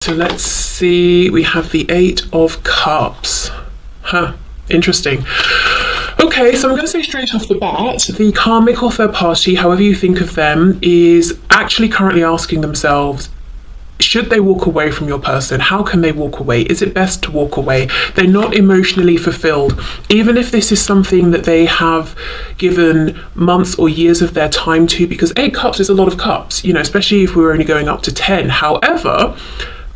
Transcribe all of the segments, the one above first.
So let's see, we have the 8 of Cups. Interesting. Okay, so I'm going to say straight off the bat, the karmic or third party, however you think of them, is actually currently asking themselves, should they walk away from your person? How can they walk away? Is it best to walk away? They're not emotionally fulfilled. Even if this is something that they have given months or years of their time to, because 8 cups is a lot of cups, you know, especially if we're only going up to 10. However,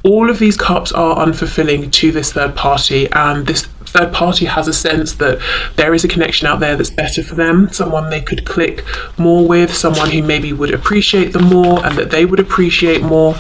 all of these cups are unfulfilling to this third party, and this third party has a sense that there is a connection out there that's better for them, someone they could click more with, someone who maybe would appreciate them more and that they would appreciate more.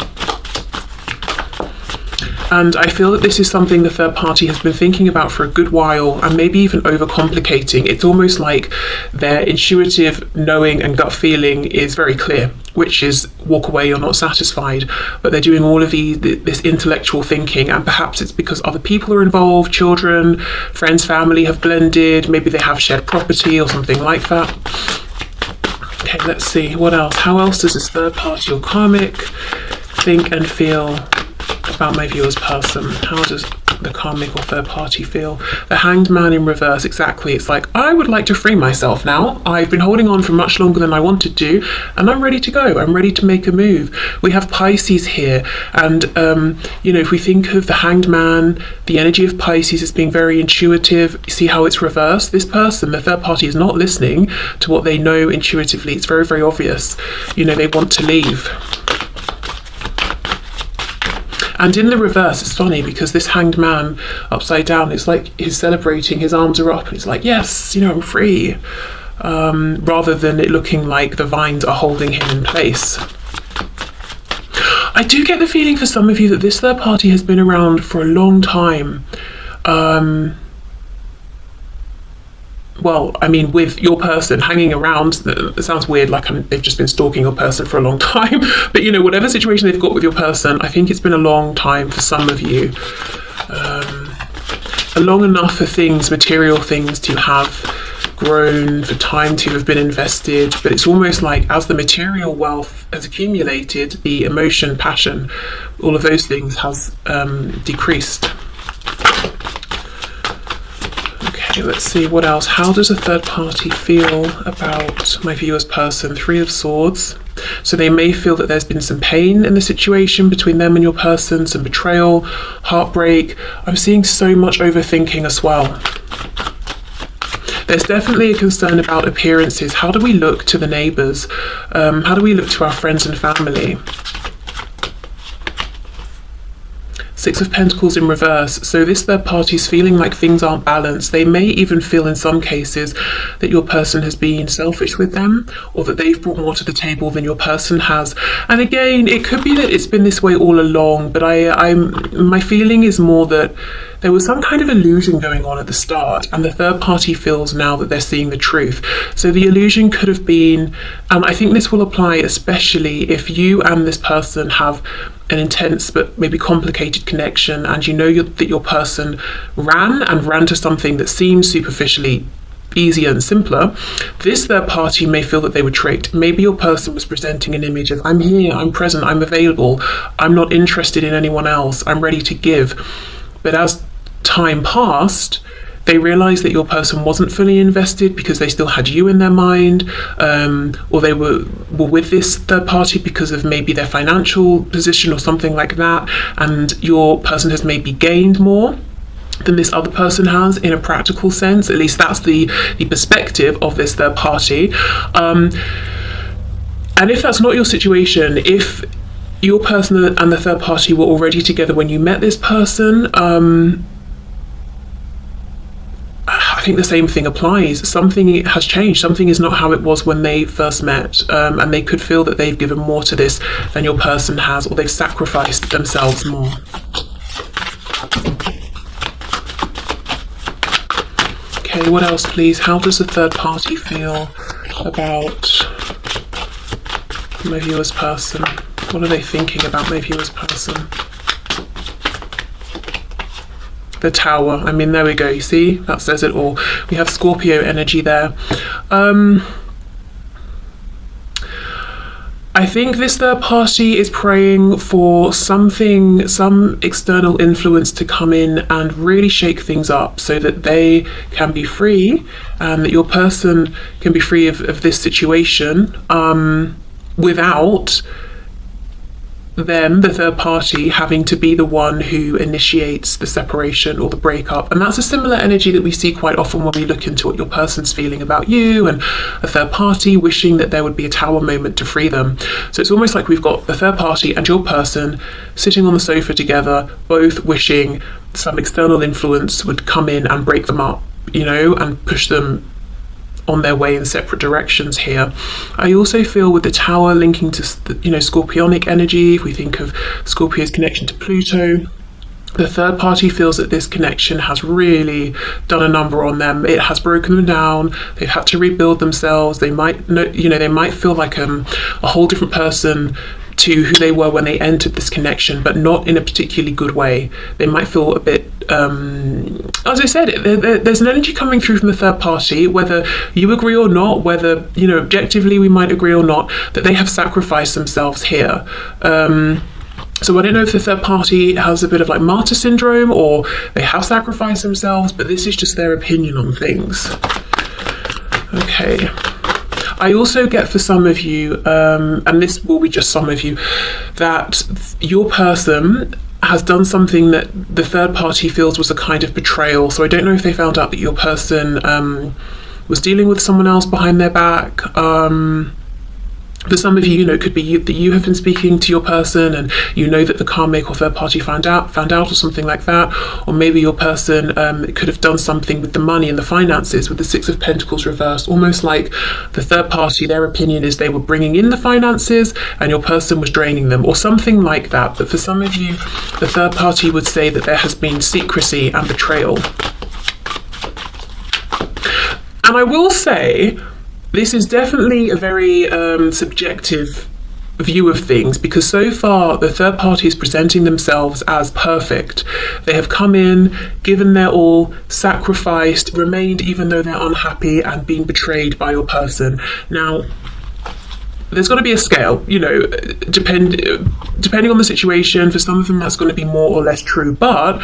And I feel that this is something the third party has been thinking about for a good while, and maybe even overcomplicating. It's almost like their intuitive knowing and gut feeling is very clear, which is walk away, you're not satisfied. But they're doing all of this intellectual thinking, and perhaps it's because other people are involved, children, friends, family have blended, maybe they have shared property or something like that. Okay, let's see, what else? How else does this third party or karmic think and feel about my viewer's person? How does the karmic or third party feel? The Hanged Man in reverse, exactly. It's like, I would like to free myself now. I've been holding on for much longer than I wanted to, and I'm ready to go. I'm ready to make a move. We have Pisces here, and you know, if we think of the Hanged Man, the energy of Pisces as being very intuitive, see how it's reversed? This person, the third party, is not listening to what they know intuitively. It's very, very obvious. You know, they want to leave. And in the reverse, it's funny because this Hanged Man upside down, it's like he's celebrating, his arms are up, and it's like, yes, you know, I'm free. Rather than it looking like the vines are holding him in place. I do get the feeling for some of you that this third party has been around for a long time. Well, I mean, with your person hanging around, it sounds weird, like they've just been stalking your person for a long time. But, you know, whatever situation they've got with your person, I think it's been a long time for some of you. Long enough for things, material things, to have grown, for time to have been invested. But it's almost like as the material wealth has accumulated, the emotion, passion, all of those things has decreased. Let's see, what else? How does a third party feel about my viewer's person? 3 of Swords. So they may feel that there's been some pain in the situation between them and your person, some betrayal, heartbreak. I'm seeing so much overthinking as well. There's definitely a concern about appearances. How do we look to the neighbours? How do we look to our friends and family? 6 of Pentacles in reverse. So this third party is feeling like things aren't balanced. They may even feel in some cases that your person has been selfish with them, or that they've brought more to the table than your person has. And again, it could be that it's been this way all along, but my feeling is more that there was some kind of illusion going on at the start, and the third party feels now that they're seeing the truth. So the illusion could have been, and I think this will apply especially if you and this person have an intense but maybe complicated connection, and you know that your person ran to something that seems superficially easier and simpler. This third party may feel that they were tricked. Maybe your person was presenting an image of, I'm here, I'm present, I'm available, I'm not interested in anyone else, I'm ready to give. But as time passed, they realized that your person wasn't fully invested because they still had you in their mind, or they were with this third party because of maybe their financial position or something like that, and your person has maybe gained more than this other person has in a practical sense. At least that's the perspective of this third party. And if that's not your situation, if your person and the third party were already together when you met this person, I think the same thing applies. Something has changed. Something is not how it was when they first met, and they could feel that they've given more to this than your person has, or they've sacrificed themselves more. Okay, what else, please? How does the third party feel about my viewer's person? What are they thinking about my viewer's person? The Tower. I mean, there we go. You see, that says it all. We have Scorpio energy there. I think this third party is praying for something, some external influence to come in and really shake things up so that they can be free, and that your person can be free of this situation without them, the third party, having to be the one who initiates the separation or the breakup. And that's a similar energy that we see quite often when we look into what your person's feeling about you, and a third party wishing that there would be a tower moment to free them. So it's almost like we've got the third party and your person sitting on the sofa together, both wishing some external influence would come in and break them up, you know, and push them on their way in separate directions here. I also feel with the tower linking to, you know, Scorpionic energy, if we think of Scorpio's connection to Pluto, the third party feels that this connection has really done a number on them. It has broken them down. They've had to rebuild themselves. They might, you know, they might feel like a whole different person to who they were when they entered this connection, but not in a particularly good way. They might feel a bit, as I said, there's an energy coming through from the third party, whether you agree or not, whether, you know, objectively we might agree or not, that they have sacrificed themselves here. So I don't know if the third party has a bit of like martyr syndrome, or they have sacrificed themselves, but this is just their opinion on things. Okay. I also get for some of you, and this will be just some of you, that your person has done something that the third party feels was a kind of betrayal. So I don't know if they found out that your person was dealing with someone else behind their back. For some of you, you know, it could be that you have been speaking to your person and you know that the karmic or third party found out or something like that. Or maybe your person could have done something with the money and the finances with the Six of Pentacles reversed, almost like the third party, their opinion is they were bringing in the finances and your person was draining them, or something like that. But for some of you, the third party would say that there has been secrecy and betrayal. And I will say, this is definitely a very subjective view of things, because so far the third party is presenting themselves as perfect. They have come in, given their all, sacrificed, remained even though they're unhappy, and been betrayed by your person. Now, there's got to be a scale, you know, depending on the situation. For some of them that's going to be more or less true, but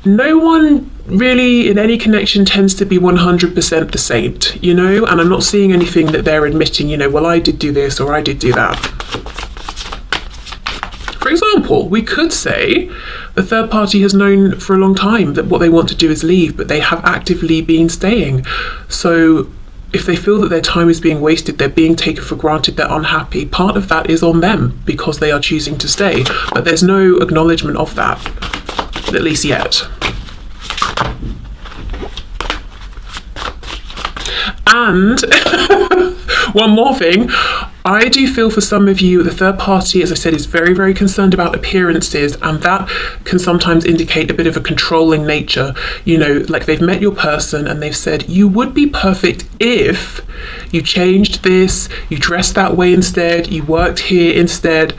no one really in any connection tends to be 100% the saint, you know, and I'm not seeing anything that they're admitting, you know, well, I did do this or I did do that. For example, we could say the third party has known for a long time that what they want to do is leave, but they have actively been staying. So if they feel that their time is being wasted, they're being taken for granted, they're unhappy, part of that is on them because they are choosing to stay, but there's no acknowledgement of that, at least yet. And one more thing, I do feel for some of you, the third party, as I said, is very, very concerned about appearances, and that can sometimes indicate a bit of a controlling nature. You know, like they've met your person and they've said, you would be perfect if you changed this, you dressed that way instead, you worked here instead.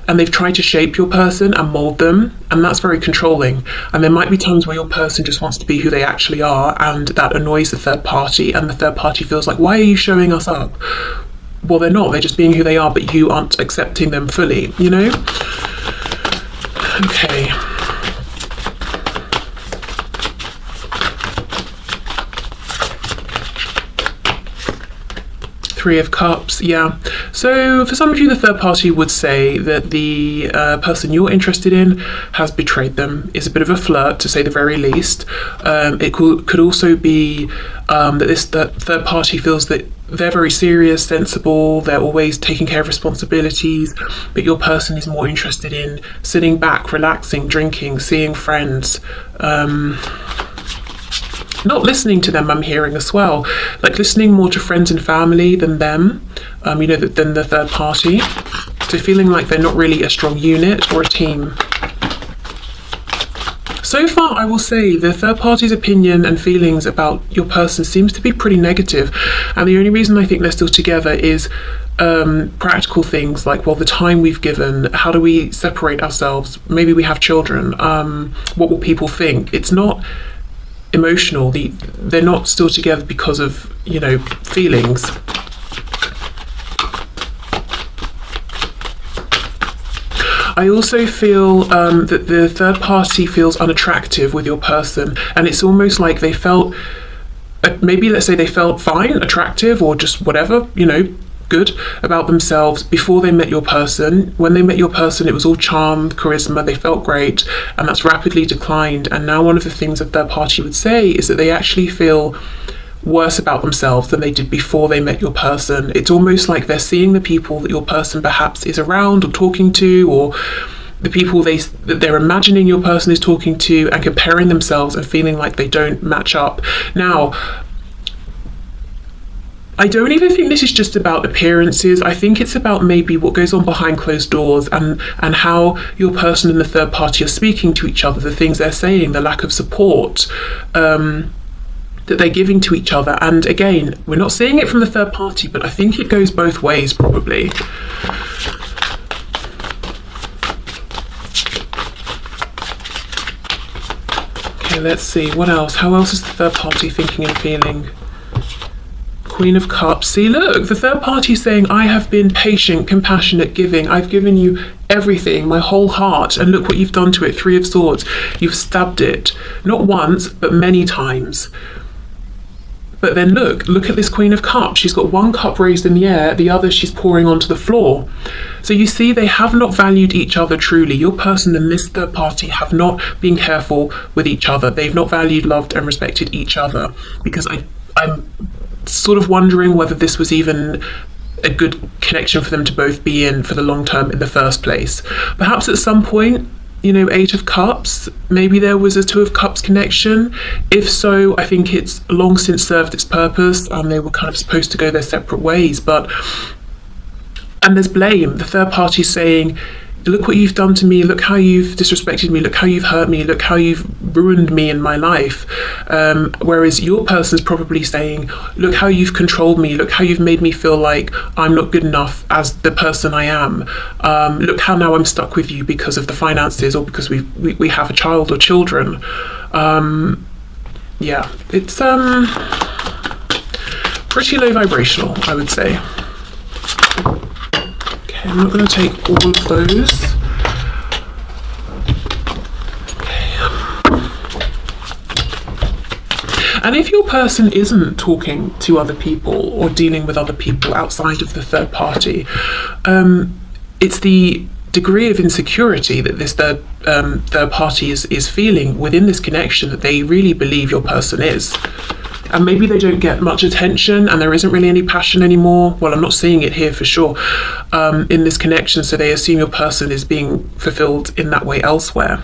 And they've tried to shape your person and mold them, and that's very controlling. And there might be times where your person just wants to be who they actually are, and that annoys the third party, and the third party feels like, why are you showing us up? Well, they're not, they're just being who they are, but you aren't accepting them fully, you know? Okay. Three of Cups, yeah. So for some of you, the third party would say that the person you're interested in has betrayed them, is a bit of a flirt, to say the very least. It could also be that third party feels that they're very serious, sensible, they're always taking care of responsibilities, but your person is more interested in sitting back, relaxing, drinking, seeing friends. Not listening to them, I'm hearing as well, like listening more to friends and family than them, you know, than the third party. So feeling like they're not really a strong unit or a team. So far, I will say the third party's opinion and feelings about your person seems to be pretty negative, and the only reason I think they're still together is practical things like, well, the time we've given, how do we separate ourselves, maybe we have children, what will people think? It's not emotional, they're not still together because of, you know, feelings. I also feel that the third party feels unattractive with your person, and it's almost like they felt, maybe let's say they felt fine, attractive, or just whatever, you know, good about themselves before they met your person. When they met your person, it was all charm, charisma, they felt great, and that's rapidly declined. And now one of the things a third party would say is that they actually feel worse about themselves than they did before they met your person. It's almost like they're seeing the people that your person perhaps is around or talking to, or the people that they're imagining your person is talking to, and comparing themselves and feeling like they don't match up. Now, I don't even think this is just about appearances. I think it's about maybe what goes on behind closed doors, and how your person and the third party are speaking to each other, the things they're saying, the lack of support that they're giving to each other. And again, we're not seeing it from the third party, but I think it goes both ways probably. Okay, let's see, what else? How else is the third party thinking and feeling? Queen of Cups. See, look, the third party is saying, I have been patient, compassionate, giving. I've given you everything, my whole heart, and look what you've done to it. Three of Swords. You've stabbed it, not once, but many times. But then look at this Queen of Cups. She's got one cup raised in the air, the other she's pouring onto the floor. So you see, they have not valued each other truly. Your person and this third party have not been careful with each other. They've not valued, loved, and respected each other. Because I'm sort of wondering whether this was even a good connection for them to both be in for the long term in the first place. Perhaps at some point, you know, Eight of Cups, maybe there was a Two of Cups connection. If so, I think it's long since served its purpose, and they were kind of supposed to go their separate ways. And there's blame. The third party saying, look what you've done to me, look how you've disrespected me, look how you've hurt me, look how you've ruined me in my life. Whereas your person's probably saying, look how you've controlled me, look how you've made me feel like I'm not good enough as the person I am. Look how now I'm stuck with you because of the finances, or because we have a child or children. Yeah, it's pretty low vibrational, I would say. I'm not going to take all of those. Okay. And if your person isn't talking to other people or dealing with other people outside of the third party, it's the degree of insecurity that this third party is feeling within this connection that they really believe your person is. And maybe they don't get much attention, and there isn't really any passion anymore. Well, I'm not seeing it here for sure in this connection, so they assume your person is being fulfilled in that way elsewhere.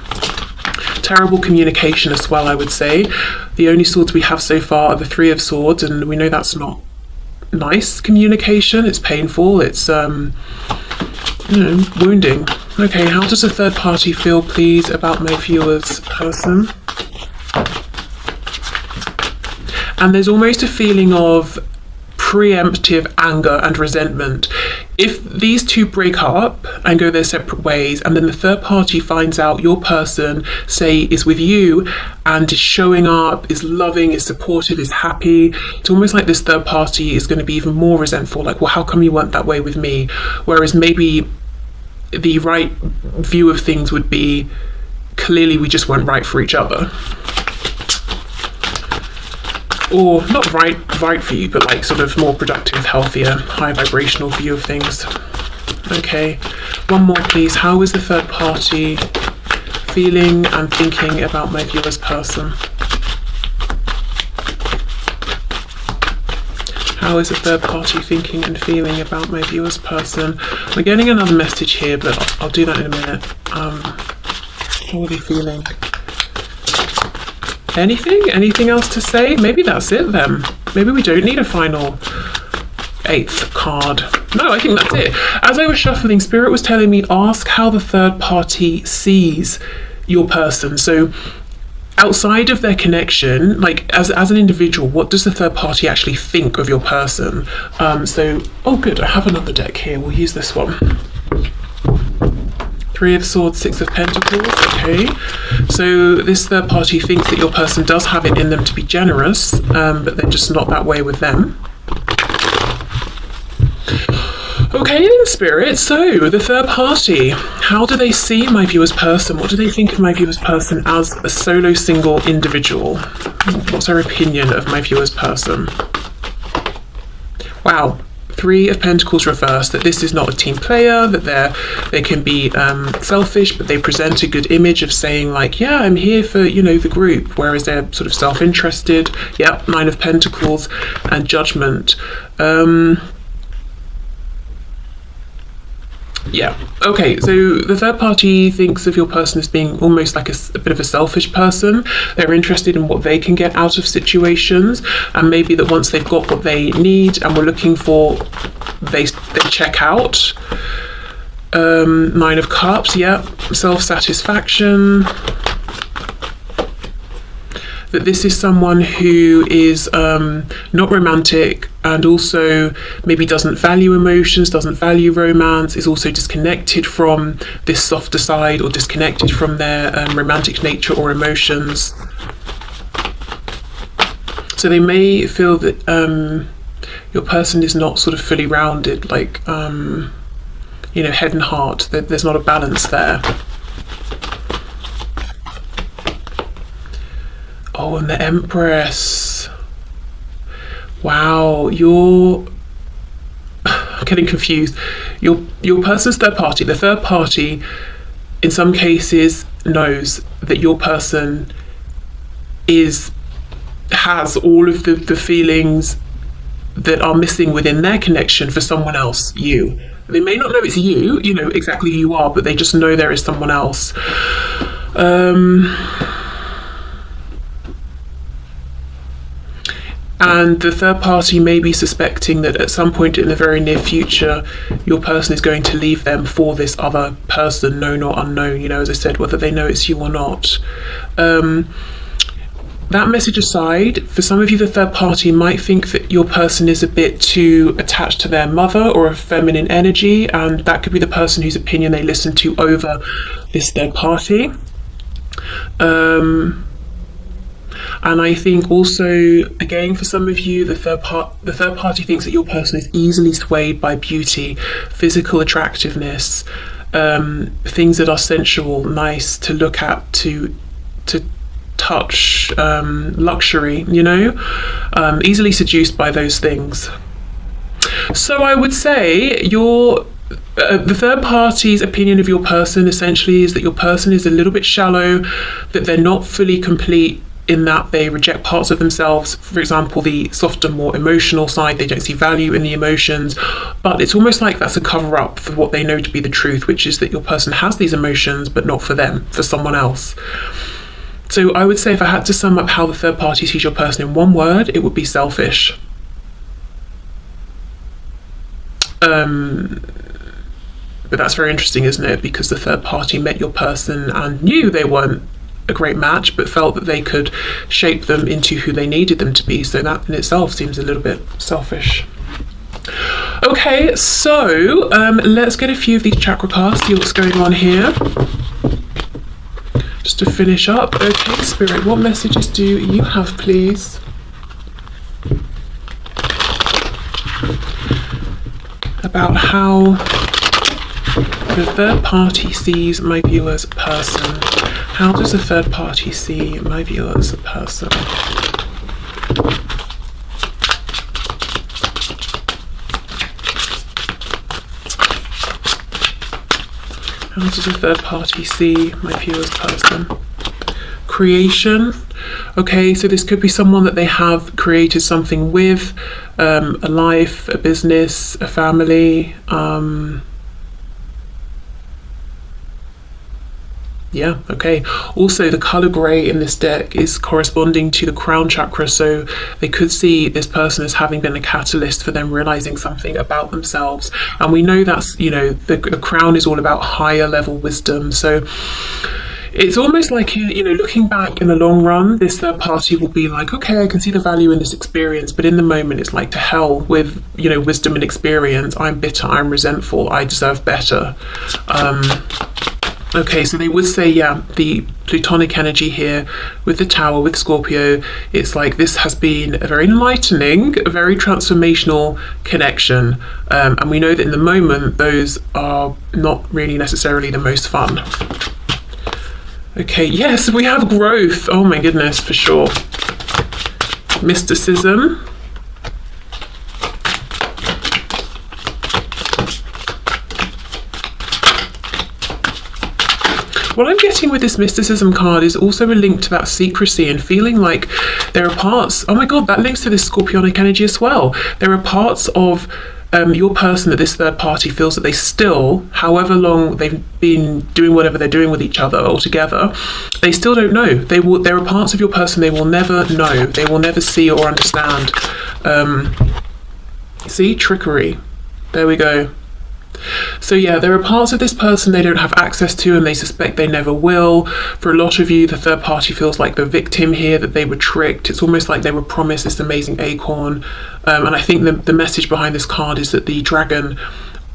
Terrible communication as well, I would say. The only swords we have so far are the Three of Swords, and we know that's not nice communication. It's painful, it's wounding. Okay, how does a third party feel, please, about my viewer's person? And there's almost a feeling of preemptive anger and resentment. If these two break up and go their separate ways, and then the third party finds out your person, say, is with you and is showing up, is loving, is supportive, is happy, it's almost like this third party is going to be even more resentful, like, well, how come you weren't that way with me? Whereas maybe the right view of things would be, clearly we just weren't right for each other. Or not right for you, but like sort of more productive, healthier, high vibrational view of things. Okay, one more please. How is the third party feeling and thinking about my viewer's person? How is the third party thinking and feeling about my viewer's person? I'm getting another message here, but I'll do that in a minute. How are they feeling? Anything else to say? Maybe that's it then. Maybe we don't need a final 8th card. No, I think that's it. As I was shuffling, Spirit was telling me, ask how the third party sees your person. So outside of their connection, like as an individual, what does the third party actually think of your person? Oh good, I have another deck here. We'll use this one. Three of Swords, Six of Pentacles, okay. So this third party thinks that your person does have it in them to be generous, but they're just not that way with them. Okay then, Spirit, so the third party, how do they see my viewer's person? What do they think of my viewer's person as a solo single individual? What's their opinion of my viewer's person? Wow. Three of Pentacles reversed, that this is not a team player, that they can be selfish, but they present a good image of saying like, yeah, I'm here for, you know, the group, whereas they're sort of self-interested. Yep, Nine of Pentacles and Judgment. Yeah, okay, so the third party thinks of your person as being almost like a bit of a selfish person. They're interested in what they can get out of situations, and maybe that once they've got what they need and were looking for, they check out. Nine of Cups, yeah, self-satisfaction. That this is someone who is not romantic, and also maybe doesn't value emotions, doesn't value romance, is also disconnected from this softer side, or disconnected from their romantic nature or emotions. So they may feel that your person is not sort of fully rounded, like, you know, head and heart. There's not a balance there. Oh, and the Empress. Wow, I'm getting confused. Your person's third party, the third party, in some cases knows that your person has all of the feelings that are missing within their connection for someone else, you. They may not know it's you, you know exactly who you are, but they just know there is someone else. And the third party may be suspecting that at some point in the very near future, your person is going to leave them for this other person, known or unknown, you know, as I said, whether they know it's you or not. That message aside, for some of you, the third party might think that your person is a bit too attached to their mother or a feminine energy, and that could be the person whose opinion they listen to over this third party. And I think also, again, for some of you, the third party thinks that your person is easily swayed by beauty, physical attractiveness, things that are sensual, nice to look at, to touch, luxury, you know, easily seduced by those things. So I would say the third party's opinion of your person essentially is that your person is a little bit shallow, that they're not fully complete, in that they reject parts of themselves. For example, the softer, more emotional side, they don't see value in the emotions, but it's almost like that's a cover-up for what they know to be the truth, which is that your person has these emotions, but not for them, for someone else. So I would say, if I had to sum up how the third party sees your person in one word, it would be selfish. But that's very interesting, isn't it? Because the third party met your person and knew they weren't a great match, but felt that they could shape them into who they needed them to be. So that in itself seems a little bit selfish. Okay, so let's get a few of these chakra cards, see what's going on here. Just to finish up. Okay, Spirit, what messages do you have, please? About how the third party sees my viewer's person. How does the third party see my viewer as a person? How does the third party see my viewer's person? Creation. Okay, so this could be someone that they have created something with, a life, a business, a family. Yeah, okay. Also, the color grey in this deck is corresponding to the crown chakra, so they could see this person as having been a catalyst for them realizing something about themselves. And we know that's, you know, the crown is all about higher level wisdom. So it's almost like, you know, looking back in the long run, this third party will be like, okay, I can see the value in this experience, but in the moment it's like, to hell with, you know, wisdom and experience. I'm bitter, I'm resentful, I deserve better. Okay, so they would say, yeah, the Plutonic energy here with the Tower, with Scorpio, it's like this has been a very enlightening, a very transformational connection. And we know that in the moment, those are not really necessarily the most fun. Okay, yes, we have growth. Oh my goodness, for sure. Mysticism. What I'm getting with this mysticism card is also a link to that secrecy and feeling like there are parts, oh my god, that links to this Scorpionic energy as well. There are parts of your person that this third party feels that they still, however long they've been doing whatever they're doing with each other or together, they still don't know. There are parts of your person they will never know. They will never see or understand. See, trickery. There we go. So yeah, there are parts of this person they don't have access to and they suspect they never will. For a lot of you, the third party feels like the victim here, that they were tricked. It's almost like they were promised this amazing acorn. And I think the message behind this card is that the dragon,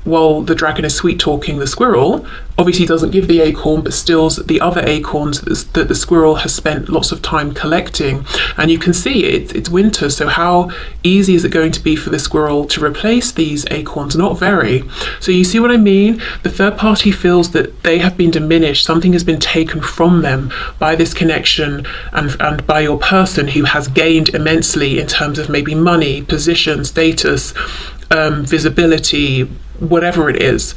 while the dragon is sweet talking the squirrel, obviously doesn't give the acorn but steals the other acorns that the squirrel has spent lots of time collecting. And you can see it's winter, so how easy is it going to be for the squirrel to replace these acorns? Not very. So you see what I mean? The third party feels that they have been diminished, something has been taken from them by this connection and by your person, who has gained immensely in terms of maybe money, position, status, visibility, whatever it is.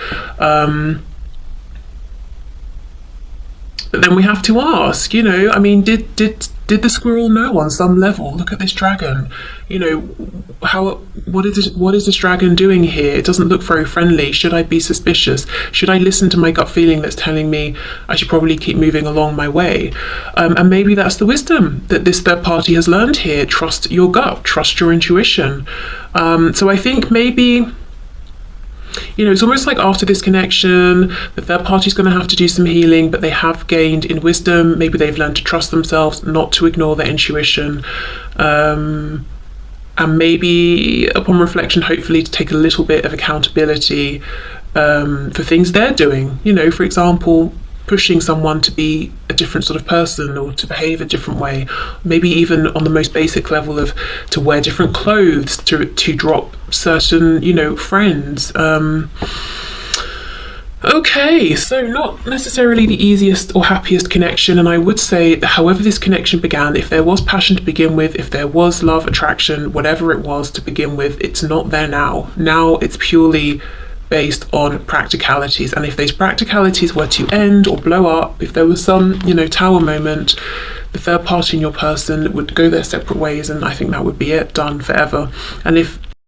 But then we have to ask, you know, I mean, did the squirrel know on some level? Look at this dragon. You know, what is this dragon doing here? It doesn't look very friendly. Should I be suspicious? Should I listen to my gut feeling that's telling me I should probably keep moving along my way? And maybe that's the wisdom that this third party has learned here. Trust your gut, trust your intuition. So I think maybe, you know, it's almost like after this connection, the third party's going to have to do some healing, but they have gained in wisdom. Maybe they've learned to trust themselves, not to ignore their intuition. And maybe upon reflection, hopefully to take a little bit of accountability for things they're doing. You know, for example, pushing someone to be a different sort of person or to behave a different way, maybe even on the most basic level of to wear different clothes, to drop certain, you know, friends. Okay, so not necessarily the easiest or happiest connection, and I would say that however this connection began, if there was passion to begin with, if there was love, attraction, whatever it was to begin with, it's not there now. Now it's purely based on practicalities, and if those practicalities were to end or blow up, if there was some, you know, tower moment, the third party in your person would go their separate ways, and I think that would be it, done forever. And if